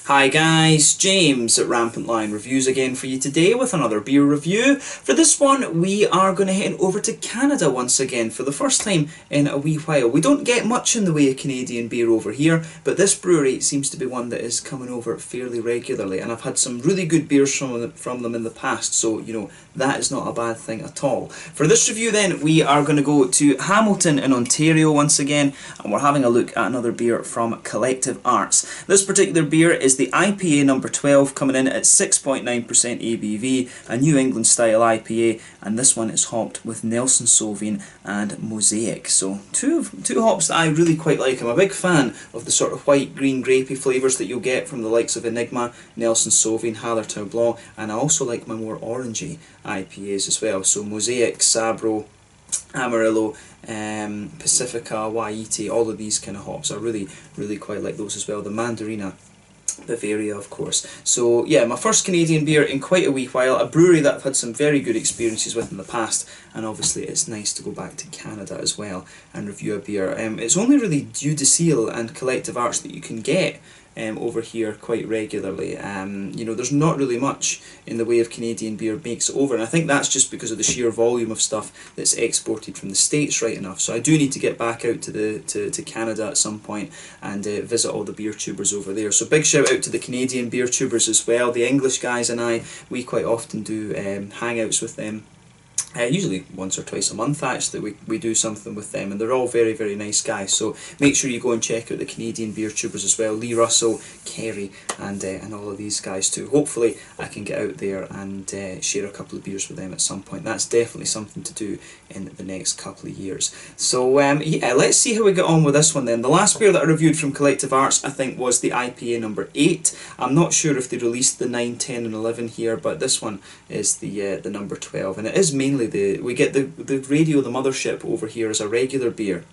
Hi guys, James at Rampant Lion Reviews again for you today with another beer review. For this one we are going to head over to Canada once again for the first time in a wee while. We don't get much in the way of Canadian beer over here, but this brewery seems to be one that is coming over fairly regularly, and I've had some really good beers from them in the past, so you know that is not a bad thing at all. For this review then we are going to go to Hamilton in Ontario once again, and we're having a look at another beer from Collective Arts. This particular beer is the IPA number 12, coming in at 6.9% ABV, a New England style IPA, and this one is hopped with Nelson Sauvin and Mosaic. So two hops that I really quite like. I'm a big fan of the sort of white, green, grapey flavours that you'll get from the likes of Enigma, Nelson Sauvin, Hallertau Blanc, and I also like my more orangey IPAs as well. So Mosaic, Sabro, Amarillo, Pacifica, Waiti, all of these kind of hops. I really quite like those as well. The Mandarina, Bavaria, of course. So yeah, my first Canadian beer in quite a wee while, a brewery that I've had some very good experiences with in the past, and obviously it's nice to go back to Canada as well and review a beer. It's only really Dieu de Seal and Collective Arts that you can get over here quite regularly. You know, there's not really much in the way of Canadian beer makes it over, and I think that's just because of the sheer volume of stuff that's exported from the States right enough. So I do need to get back out to Canada at some point and visit all the beer tubers over there. So big shout out to the Canadian beer tubers as well. The English guys and I, we quite often do hangouts with them. Usually once or twice a month actually, we do something with them, and they're all very nice guys, so make sure you go and check out the Canadian beer tubers as well. Lee Russell, Kerry, and all of these guys too. Hopefully I can get out there and share a couple of beers with them at some point. That's definitely something to do in the next couple of years. So yeah, let's see how we get on with this one then. The last beer that I reviewed from Collective Arts I think was the IPA number 8. I'm not sure if they released the 9, 10 and 11 here, but this one is the number 12, and it is mainly we get the Radio the Mothership over here as a regular beer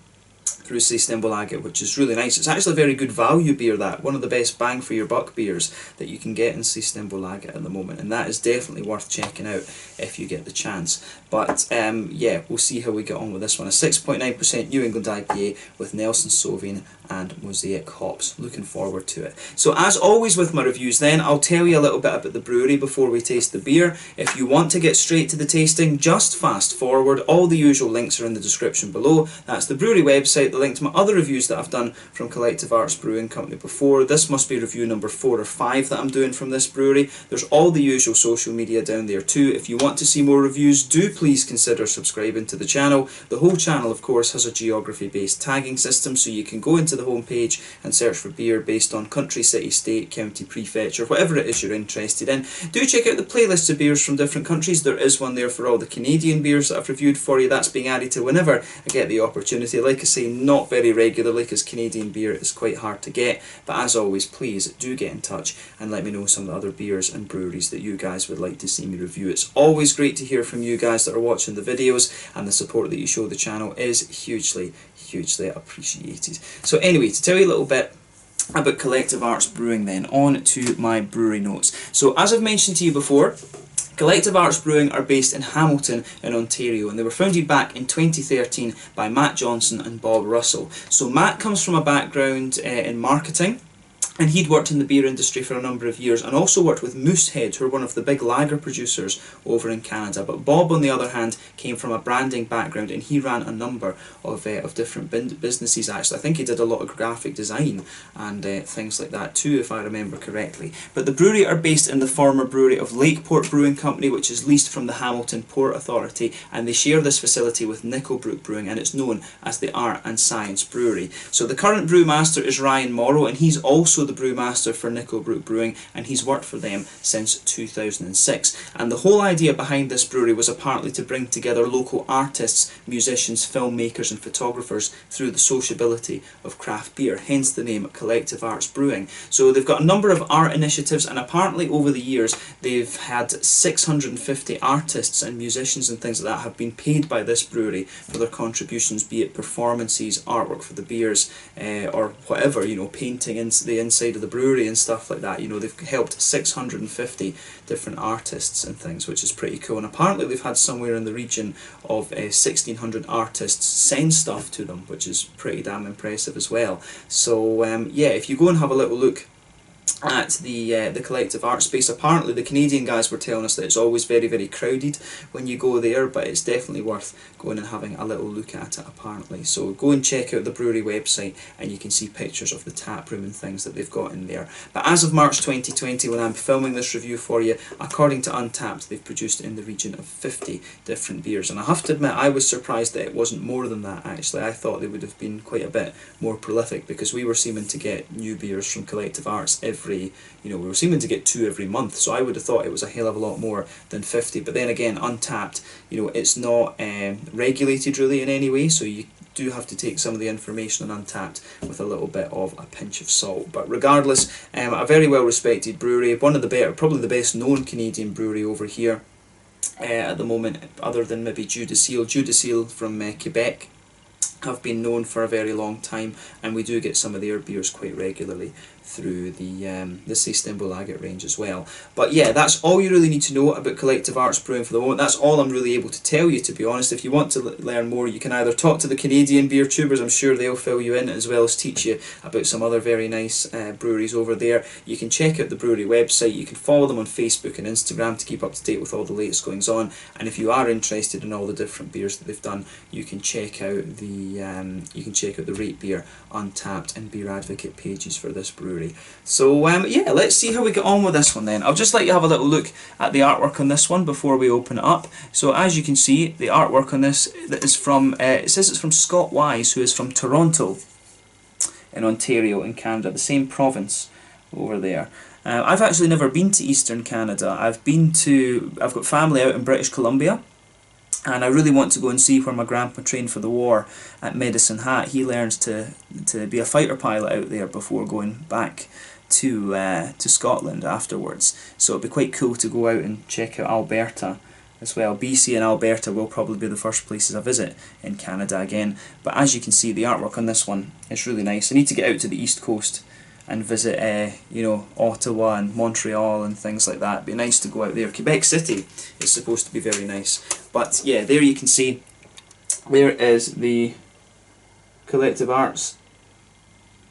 through Systembolaget, which is really nice. It's actually a very good value beer, that one of the best bang for your buck beers that you can get in Systembolaget at the moment, and that is definitely worth checking out if you get the chance. But yeah, we'll see how we get on with this one. A 6.9% New England IPA with Nelson Sauvin and Mosaic hops. Looking forward to it. So as always with my reviews then, I'll tell you a little bit about the brewery before we taste the beer. If you want to get straight to the tasting, just fast forward. All the usual links are in the description below. That's the brewery website, the link to my other reviews that I've done from Collective Arts Brewing Company before. This must be review number 4 or 5 that I'm doing from this brewery. There's all the usual social media down there too. If you want to see more reviews, do please consider subscribing to the channel. The whole channel of course has a geography based tagging system, so you can go into the homepage and search for beer based on country, city, state, county, prefecture, whatever it is you're interested in. Do check out the playlists of beers from different countries. There is one there for all the Canadian beers that I've reviewed for you. That's being added to whenever I get the opportunity. Like I say, not very regularly because Canadian beer is quite hard to get, but as always, please do get in touch and let me know some of the other beers and breweries that you guys would like to see me review. It's always great to hear from you guys that are watching the videos, and the support that you show the channel is hugely appreciated. So anyway, to tell you a little bit about Collective Arts Brewing then, on to my brewery notes. So as I've mentioned to you before, Collective Arts Brewing are based in Hamilton in Ontario, and they were founded back in 2013 by Matt Johnson and Bob Russell. So Matt comes from a background in marketing, and he'd worked in the beer industry for a number of years and also worked with Moosehead, who are one of the big lager producers over in Canada. But Bob, on the other hand, came from a branding background, and he ran a number of different businesses actually. I think he did a lot of graphic design and things like that too, if I remember correctly. But the brewery are based in the former brewery of Lakeport Brewing Company, which is leased from the Hamilton Port Authority, and they share this facility with Nickelbrook Brewing, and it's known as the Art and Science Brewery. So the current brewmaster is Ryan Morrow, and he's also the brewmaster for Nickelbrook Brewing, and he's worked for them since 2006. And the whole idea behind this brewery was apparently to bring together local artists, musicians, filmmakers and photographers through the sociability of craft beer, hence the name Collective Arts Brewing. So they've got a number of art initiatives, and apparently over the years they've had 650 artists and musicians and things like that have been paid by this brewery for their contributions, be it performances, artwork for the beers, or whatever, you know, painting in the inside of the brewery and stuff like that. You know, they've helped 650 different artists and things, which is pretty cool. And apparently they've had somewhere in the region of 1,600 artists send stuff to them, which is pretty damn impressive as well. So yeah, if you go and have a little look at the Collective Art Space. Apparently the Canadian guys were telling us that it's always very, very crowded when you go there, but it's definitely worth going and having a little look at it apparently. So go and check out the brewery website and you can see pictures of the tap room and things that they've got in there. But as of March 2020, when I'm filming this review for you, according to Untappd, they've produced in the region of 50 different beers. And I have to admit, I was surprised that it wasn't more than that actually. I thought they would have been quite a bit more prolific, because we were seeming to get new beers from Collective Arts we were seeming to get 2 every month, so I would have thought it was a hell of a lot more than 50. But then again, Untappd, it's not regulated really in any way, so you do have to take some of the information on Untappd with a little bit of a pinch of salt. But regardless, a very well respected brewery, one of the better, probably the best known Canadian brewery over here at the moment, other than maybe Dieu du Ciel from Quebec. Have been known for a very long time, and we do get some of their beers quite regularly through the Systembo Lager range as well. But yeah, that's all you really need to know about Collective Arts Brewing for the moment. That's all I'm really able to tell you, to be honest. If you want to learn more, you can either talk to the Canadian beer tubers, I'm sure they'll fill you in, as well as teach you about some other very nice breweries over there. You can check out the brewery website, you can follow them on Facebook and Instagram to keep up to date with all the latest goings on, and if you are interested in all the different beers that they've done, you can check out the Rate Beer, Untappd and Beer Advocate pages for this brewery. So yeah, let's see how we get on with this one then. I'll just let you have a little look at the artwork on this one before we open it up. So as you can see, the artwork on this is from, it says it's from Scott Wise, who is from Toronto in Ontario in Canada, the same province over there. I've actually never been to Eastern Canada. I've got family out in British Columbia, and I really want to go and see where my grandpa trained for the war at Medicine Hat. He learned to be a fighter pilot out there before going back to Scotland afterwards. So it'd be quite cool to go out and check out Alberta as well. BC and Alberta will probably be the first places I visit in Canada again. But as you can see, the artwork on this one is really nice. I need to get out to the East Coast and visit Ottawa and Montreal and things like that. It'd be nice to go out there. Quebec City is supposed to be very nice. But yeah, there you can see, there is the Collective Arts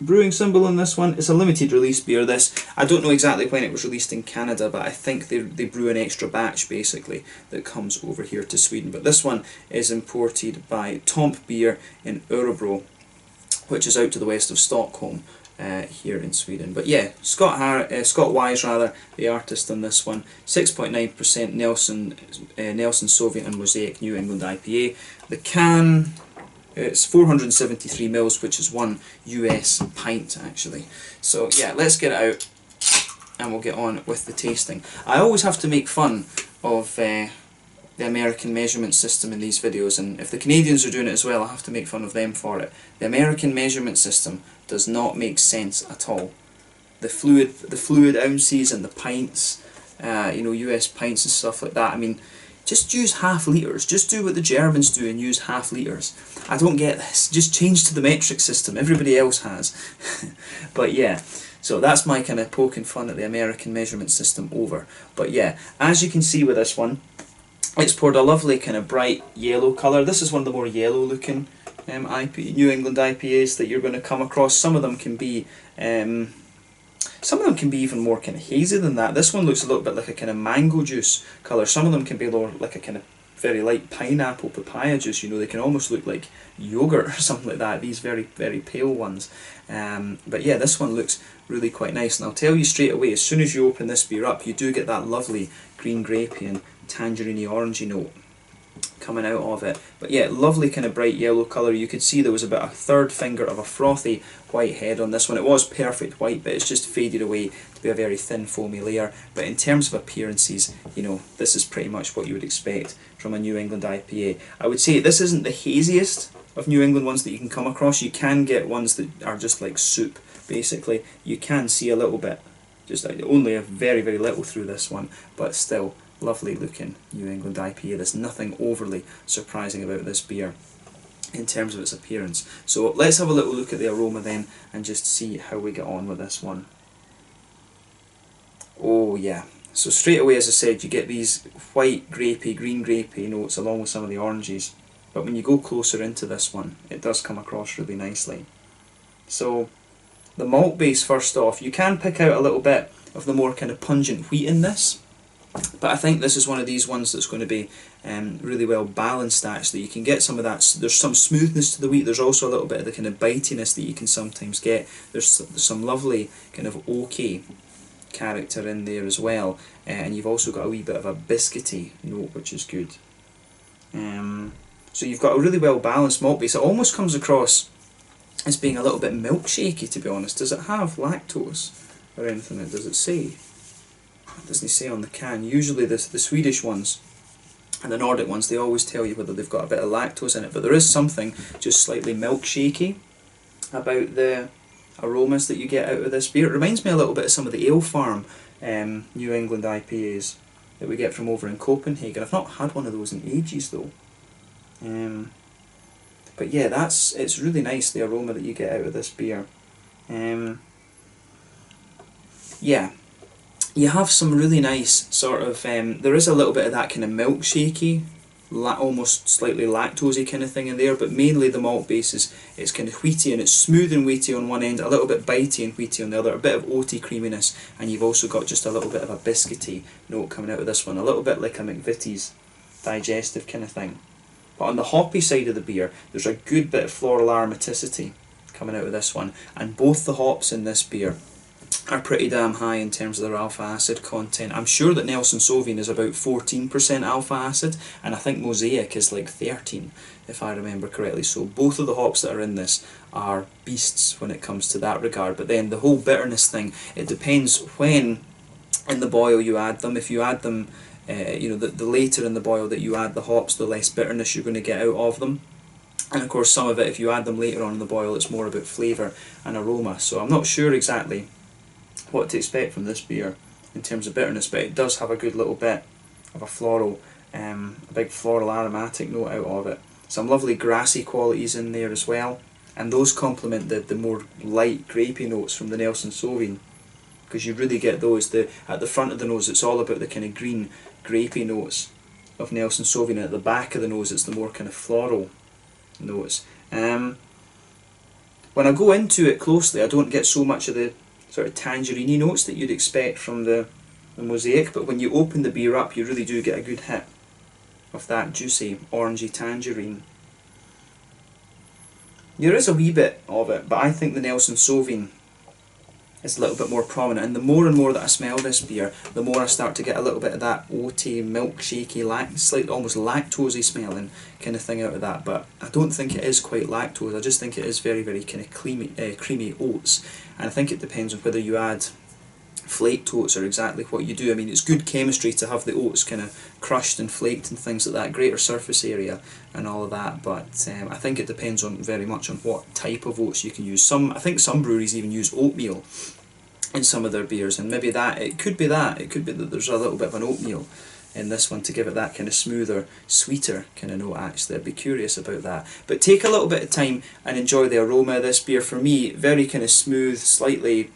brewing symbol on this one. It's a limited release beer, this. I don't know exactly when it was released in Canada, but I think they brew an extra batch basically that comes over here to Sweden. But this one is imported by Tomp Beer in Örebro, which is out to the west of Stockholm. Here in Sweden. But yeah, Scott Wise, the artist on this one. 6.9% Nelson Sauvin and Mosaic New England IPA. The can, it's 473 mils, which is 1 US pint actually. So yeah, let's get it out and we'll get on with the tasting. I always have to make fun of the American measurement system in these videos, and if the Canadians are doing it as well, I have to make fun of them for it. The American measurement system does not make sense at all. The fluid ounces and the pints, US pints and stuff like that. I mean, just use half litres. Just do what the Germans do and use half litres. I don't get this. Just change to the metric system. Everybody else has. But yeah. So that's my kind of poking fun at the American measurement system over. But yeah, as you can see with this one, it's poured a lovely kind of bright yellow colour. This is one of the more yellow looking New England IPAs that you're going to come across. Some of them can be even more kind of hazy than that. This one looks a little bit like a kind of mango juice colour. Some of them can be like a kind of very light pineapple papaya juice. They can almost look like yogurt or something like that. These very, very pale ones. But yeah, this one looks really quite nice. And I'll tell you straight away, as soon as you open this beer up, you do get that lovely green grapey and tangerine orangey note coming out of it. But yeah, lovely kind of bright yellow colour. You could see there was about a third finger of a frothy white head on this one. It was perfect white, but it's just faded away to be a very thin foamy layer. But in terms of appearances, this is pretty much what you would expect from a New England IPA. I would say this isn't the haziest of New England ones that you can come across. You can get ones that are just like soup, basically. You can see a little bit, just only a very, very little through this one, but still lovely looking New England IPA. There's nothing overly surprising about this beer in terms of its appearance. So let's have a little look at the aroma then and just see how we get on with this one. Oh yeah, so straight away, as I said, you get these white grapey, green grapey notes along with some of the oranges, but when you go closer into this one, it does come across really nicely. So the malt base first off. You can pick out a little bit of the more kind of pungent wheat in this, but I think this is one of these ones that's going to be really well balanced actually. You can get some of that, there's some smoothness to the wheat, there's also a little bit of the kind of bitiness that you can sometimes get. There's some lovely kind of oaky character in there as well, and you've also got a wee bit of a biscuity note, which is good. So you've got a really well balanced malt base. It almost comes across as being a little bit milkshakey, to be honest. Does it have lactose or anything? Does it say? It doesn't say on the can. Usually the Swedish ones and the Nordic ones, they always tell you whether they've got a bit of lactose in it, but there is something just slightly milkshakey about the aromas that you get out of this beer. It reminds me a little bit of some of the Ale Farm New England IPAs that we get from over in Copenhagen. I've not had one of those in ages though. But yeah, it's really nice, the aroma that you get out of this beer. Yeah, you have some really nice sort of, there is a little bit of that kind of milkshakey, almost slightly lactosey kind of thing in there, but mainly the malt base it's kind of wheaty, and it's smooth and wheaty on one end, a little bit bitey and wheaty on the other, a bit of oaty creaminess, and you've also got just a little bit of a biscuity note coming out of this one, a little bit like a McVitie's digestive kind of thing. But on the hoppy side of the beer, there's a good bit of floral aromaticity coming out of this one, and both the hops in this beer are pretty damn high in terms of their alpha acid content. I'm sure that Nelson Sauvin is about 14% alpha acid, and I think Mosaic is like 13, if I remember correctly. So both of the hops that are in this are beasts when it comes to that regard. But then the whole bitterness thing, it depends when in the boil you add them. If you add them, the later in the boil that you add the hops, the less bitterness you're going to get out of them. And of course some of it, if you add them later on in the boil, it's more about flavour and aroma. So I'm not sure exactly what to expect from this beer in terms of bitterness, but it does have a good little bit of a floral, a big floral aromatic note out of it. Some lovely grassy qualities in there as well, and those complement the more light grapey notes from the Nelson Sauvin, because you really get those. At the front of the nose it's all about the kind of green grapey notes of Nelson Sauvin, and at the back of the nose it's the more kind of floral notes. When I go into it closely, I don't get so much of the sort of tangerine notes that you'd expect from the Mosaic, but when you open the beer up you really do get a good hit of that juicy orangey tangerine. There is a wee bit of it, but I think the Nelson Sauvin is a little bit more prominent, and the more that I smell this beer, the more I start to get a little bit of that oaty, milkshakey, slightly almost lactosey smelling kind of thing out of that. But I don't think it is quite lactose. I just think it is very, very kind of creamy oats, and I think it depends on whether you add flaked oats or exactly what you do. I mean, it's good chemistry to have the oats kind of crushed and flaked and things like that, greater surface area and all of that, but I think it depends on very much on what type of oats you can use. I think some breweries even use oatmeal in some of their beers, and maybe it could be that there's a little bit of an oatmeal in this one to give it that kind of smoother, sweeter kind of note actually. I'd be curious about that. But take a little bit of time and enjoy the aroma of this beer. For me, very kind of smooth, slightly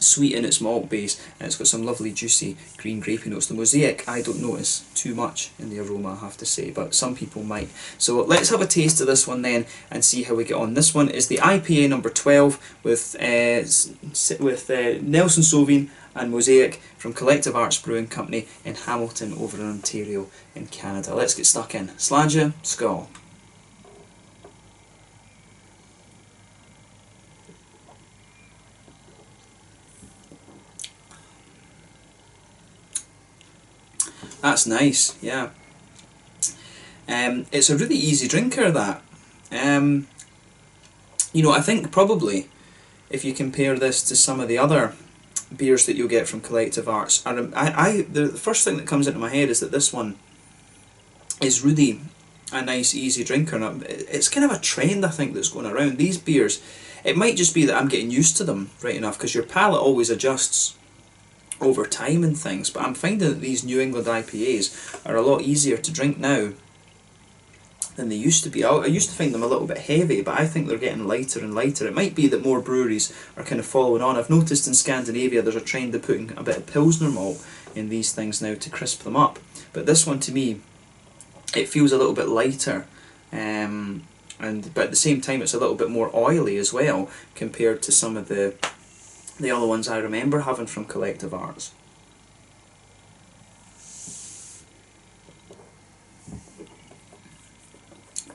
sweet in its malt base, and it's got some lovely juicy green grapey notes. The Mosaic I don't notice too much in the aroma, I have to say, but some people might. So let's have a taste of this one then and see how we get on. This one is the IPA number 12 with Nelson Sauvin and Mosaic from Collective Arts Brewing Company in Hamilton over in Ontario in Canada. Let's get stuck in. Sláinte, skål. That's nice, yeah. It's a really easy drinker, that. I think probably if you compare this to some of the other beers that you'll get from Collective Arts, the first thing that comes into my head is that this one is really a nice easy drinker. And it's kind of a trend, I think, that's going around. These beers, it might just be that I'm getting used to them right enough, because your palate always adjusts over time and things, but I'm finding that these New England IPAs are a lot easier to drink now than they used to be. I used to find them a little bit heavy, but I think they're getting lighter and lighter. It might be that more breweries are kind of following on. I've noticed in Scandinavia there's a trend of putting a bit of Pilsner malt in these things now to crisp them up, but this one to me, it feels a little bit lighter but at the same time it's a little bit more oily as well compared to some of the other ones I remember having from Collective Arts.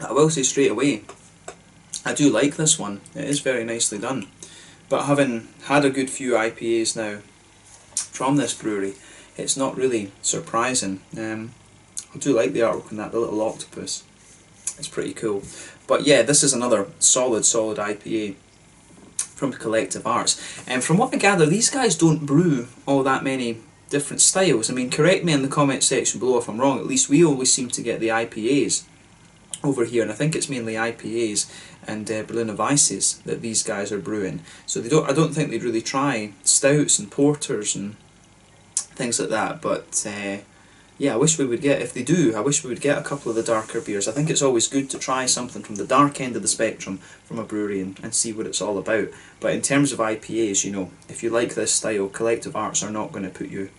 I will say straight away, I do like this one. It is very nicely done. But having had a good few IPAs now from this brewery, it's not really surprising. I do like the artwork on that, the little octopus. It's pretty cool. But yeah, this is another solid IPA from Collective Arts. And from what I gather, these guys don't brew all that many different styles. I mean, correct me in the comment section below if I'm wrong. At least we always seem to get the IPAs over here, and I think it's mainly IPAs and Berliner Weisses that these guys are brewing. So I don't think they'd really try stouts and porters and things like that. But yeah, I wish we would get, if they do, I wish we would get a couple of the darker beers. I think it's always good to try something from the dark end of the spectrum from a brewery and see what it's all about. But in terms of IPAs, you know, if you like this style, Collective Arts are not going to put you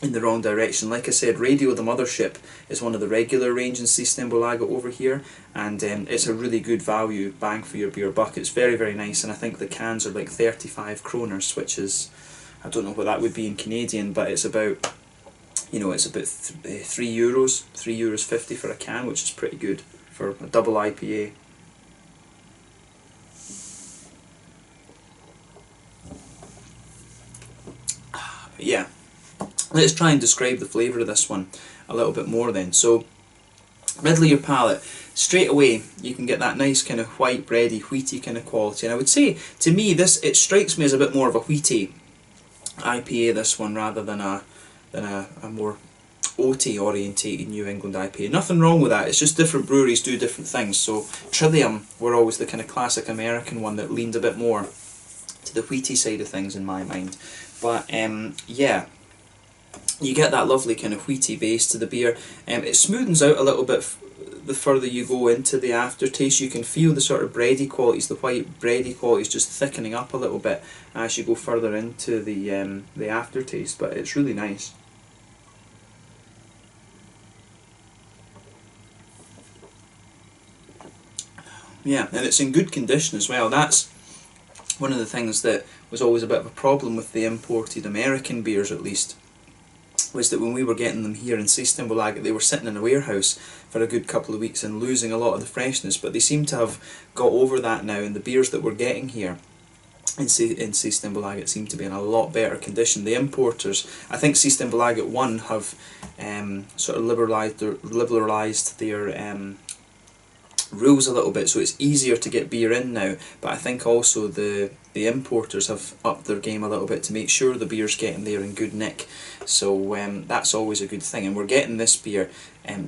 in the wrong direction. Like I said, Radio the Mothership is one of the regular range in Systembolaget over here, and it's a really good value, bang for your beer buck. It's very, very nice, and I think the cans are like 35 kroners, which is, I don't know what that would be in Canadian, but it's about, you know, it's about €3, €3.50 for a can, which is pretty good for a double IPA. But yeah, let's try and describe the flavour of this one a little bit more then. So, middle of your palate, straight away you can get that nice kind of white bready, wheaty kind of quality. And I would say, to me, it strikes me as a bit more of a wheaty IPA, this one, rather than a more oaty orientated New England IPA. Nothing wrong with that, it's just different breweries do different things. So Trillium were always the kind of classic American one that leaned a bit more to the wheaty side of things in my mind. But yeah, you get that lovely kind of wheaty base to the beer. It smoothens out a little bit the further you go into the aftertaste. You can feel the sort of bready qualities, the white bready qualities just thickening up a little bit as you go further into the aftertaste, but it's really nice. Yeah, and it's in good condition as well. That's one of the things that was always a bit of a problem with the imported American beers, at least, was that when we were getting them here in Systembolaget, they were sitting in a warehouse for a good couple of weeks and losing a lot of the freshness, but they seem to have got over that now, and the beers that we're getting here in Systembolaget seem to be in a lot better condition. The importers, I think Systembolaget 1 have sort of liberalised their rules a little bit, so it's easier to get beer in now, but I think also the importers have upped their game a little bit to make sure the beer's getting there in good nick. So that's always a good thing, and we're getting this beer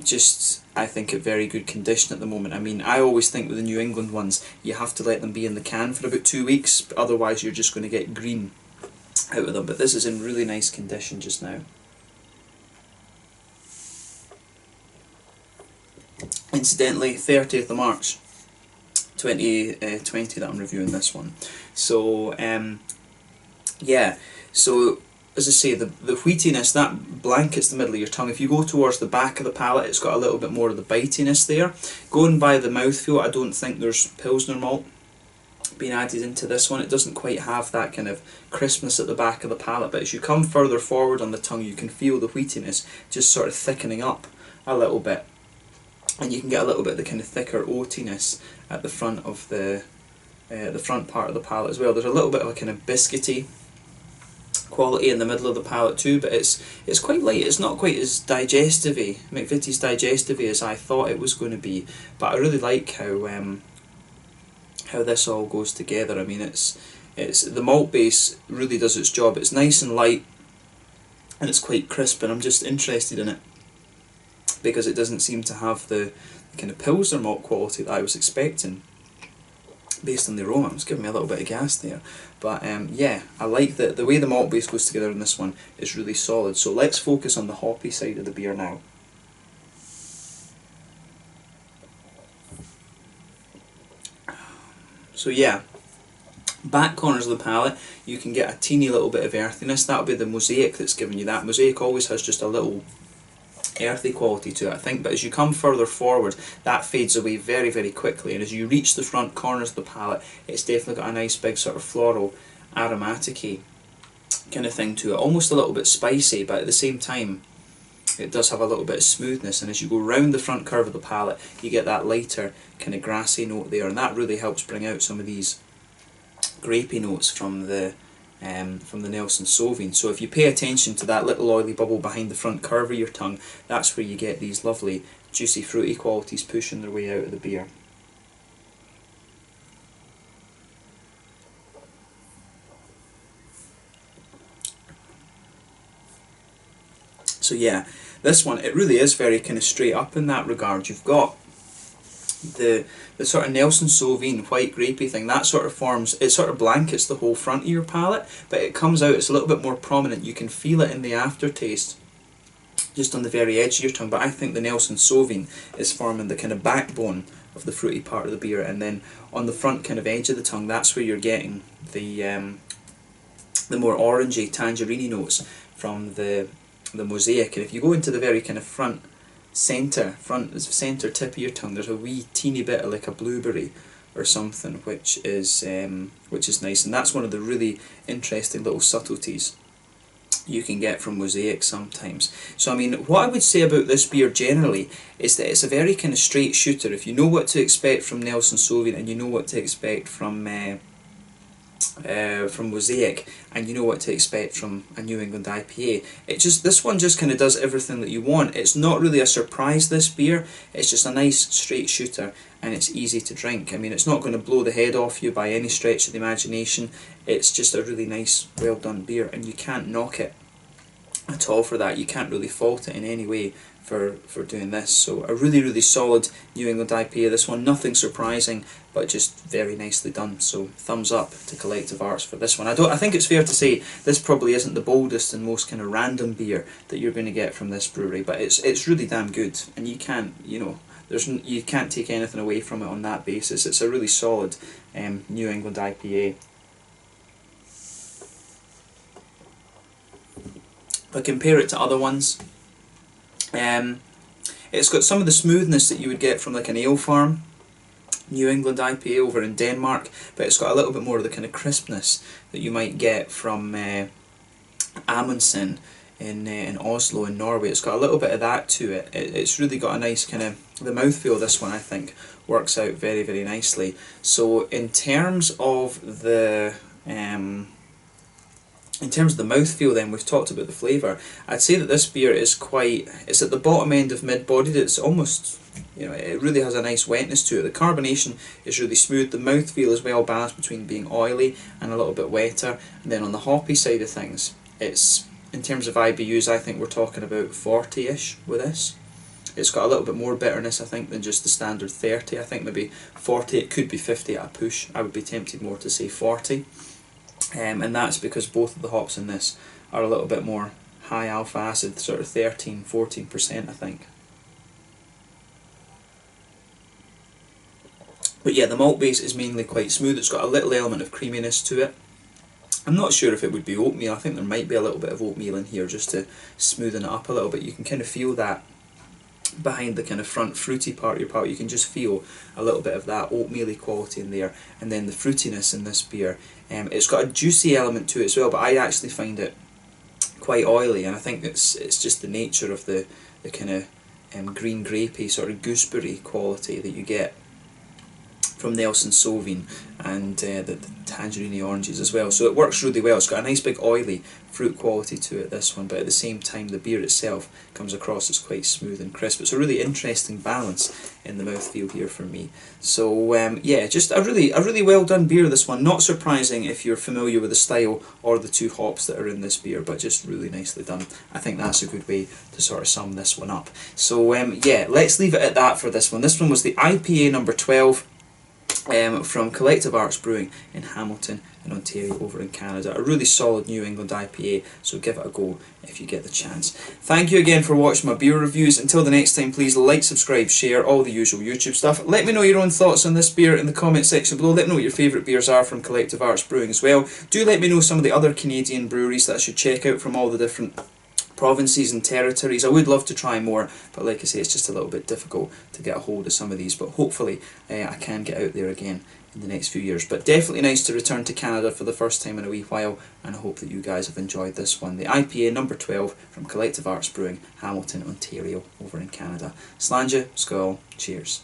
just, I think, at very good condition at the moment. I mean, I always think with the New England ones, you have to let them be in the can for about 2 weeks, otherwise you're just going to get green out of them, but this is in really nice condition just now. Incidentally, 30th of March 2020 that I'm reviewing this one. So yeah, so as I say, the wheatiness, that blankets the middle of your tongue. If you go towards the back of the palate, it's got a little bit more of the bitiness there. Going by the mouthfeel, I don't think there's Pilsner malt being added into this one. It doesn't quite have that kind of crispness at the back of the palate, but as you come further forward on the tongue, you can feel the wheatiness just sort of thickening up a little bit. And you can get a little bit of the kind of thicker oatiness at the front of the front part of the palate as well. There's a little bit of a kind of biscuity quality in the middle of the palate too, but it's quite light. It's not quite as digestive-y, McVitie's digestive-y as I thought it was going to be. But I really like how this all goes together. I mean, it's the malt base really does its job. It's nice and light, and it's quite crisp, and I'm just interested in it because it doesn't seem to have the kind of Pilsner malt quality that I was expecting based on the aroma. It's giving me a little bit of gas there. But yeah, I like the way the malt base goes together in this one is really solid. So let's focus on the hoppy side of the beer now. So yeah, back corners of the palate, you can get a teeny little bit of earthiness. That'll be the Mosaic that's giving you that. Mosaic always has just a little earthy quality to it, I think, but as you come further forward, that fades away very, very quickly, and as you reach the front corners of the palate, it's definitely got a nice big sort of floral, aromatic-y kind of thing to it, almost a little bit spicy, but at the same time, it does have a little bit of smoothness, and as you go round the front curve of the palate, you get that lighter kind of grassy note there, and that really helps bring out some of these grapey notes from the Nelson Sauvin. So if you pay attention to that little oily bubble behind the front curve of your tongue, that's where you get these lovely juicy fruity qualities pushing their way out of the beer. So yeah, this one, it really is very kind of straight up in that regard. You've got the sort of Nelson Sauvin white grapey thing, that sort of forms, it sort of blankets the whole front of your palate, but it comes out, it's a little bit more prominent, you can feel it in the aftertaste, just on the very edge of your tongue, but I think the Nelson Sauvin is forming the kind of backbone of the fruity part of the beer, and then on the front kind of edge of the tongue, that's where you're getting the more orangey, tangerine notes from the Mosaic, and if you go into the very kind of front centre tip of your tongue, there's a wee teeny bit of like a blueberry or something, which is nice, and that's one of the really interesting little subtleties you can get from Mosaic sometimes. So I mean, what I would say about this beer generally is that it's a very kind of straight shooter. If you know what to expect from Nelson Sauvin, and you know what to expect from Mosaic, and you know what to expect from a New England IPA, this one just kind of does everything that you want. It's not really a surprise, this beer, it's just a nice straight shooter, and it's easy to drink. I mean, it's not going to blow the head off you by any stretch of the imagination. It's just a really nice, well done beer, and you can't knock it at all for that. You can't really fault it in any way for doing this. So a really, really solid New England IPA, this one. Nothing surprising, but just very nicely done. So thumbs up to Collective Arts for this one. I think it's fair to say this probably isn't the boldest and most kind of random beer that you're going to get from this brewery, but it's really damn good, and you can't, you know, you can't take anything away from it on that basis. It's a really solid New England IPA. If I compare it to other ones, it's got some of the smoothness that you would get from like an ale farm New England IPA over in Denmark, but it's got a little bit more of the kind of crispness that you might get from Amundsen in Oslo in Norway. It's got a little bit of that to it. It's really got a nice kind of, the mouthfeel of this one I think works out very, very nicely. So in terms of the mouthfeel then, we've talked about the flavour. I'd say that this beer is it's at the bottom end of mid-bodied. It's almost, you know, it really has a nice wetness to it. The carbonation is really smooth. The mouthfeel is well balanced between being oily and a little bit wetter. And then on the hoppy side of things, it's, in terms of IBUs, I think we're talking about 40-ish with this. It's got a little bit more bitterness, I think, than just the standard 30. I think maybe 40, it could be 50 at a push. I would be tempted more to say 40. And that's because both of the hops in this are a little bit more high alpha acid, sort of 13-14% I think. But yeah, the malt base is mainly quite smooth. It's got a little element of creaminess to it. I'm not sure if it would be oatmeal. I think there might be a little bit of oatmeal in here just to smoothen it up a little bit. You can kind of feel that behind the kind of front fruity part of your palate. You can just feel a little bit of that oatmeal-y quality in there, and then the fruitiness in this beer. It's got a juicy element to it as well, but I actually find it quite oily, and I think it's just the nature of the kind of green grapey sort of gooseberry quality that you get from Nelson Sauvin, and the tangerine oranges as well. So it works really well. It's got a nice big oily fruit quality to it, this one, but at the same time the beer itself comes across as quite smooth and crisp. It's a really interesting balance in the mouthfeel here for me. So yeah, just a really well done beer, this one. Not surprising if you're familiar with the style or the two hops that are in this beer, but just really nicely done. I think that's a good way to sort of sum this one up. So yeah, let's leave it at that for this one. This one was the IPA number 12 from Collective Arts Brewing in Hamilton in Ontario over in Canada. A really solid New England IPA, so give it a go if you get the chance. Thank you again for watching my beer reviews. Until the next time, please like, subscribe, share, all the usual YouTube stuff. Let me know your own thoughts on this beer in the comment section below. Let me know what your favourite beers are from Collective Arts Brewing as well. Do let me know some of the other Canadian breweries that I should check out from all the different provinces and territories. I would love to try more, but like I say, it's just a little bit difficult to get a hold of some of these, but hopefully I can get out there again in the next few years. But definitely nice to return to Canada for the first time in a wee while, and I hope that you guys have enjoyed this one. The IPA number 12 from Collective Arts Brewing, Hamilton, Ontario, over in Canada. Slàinte, skål, cheers.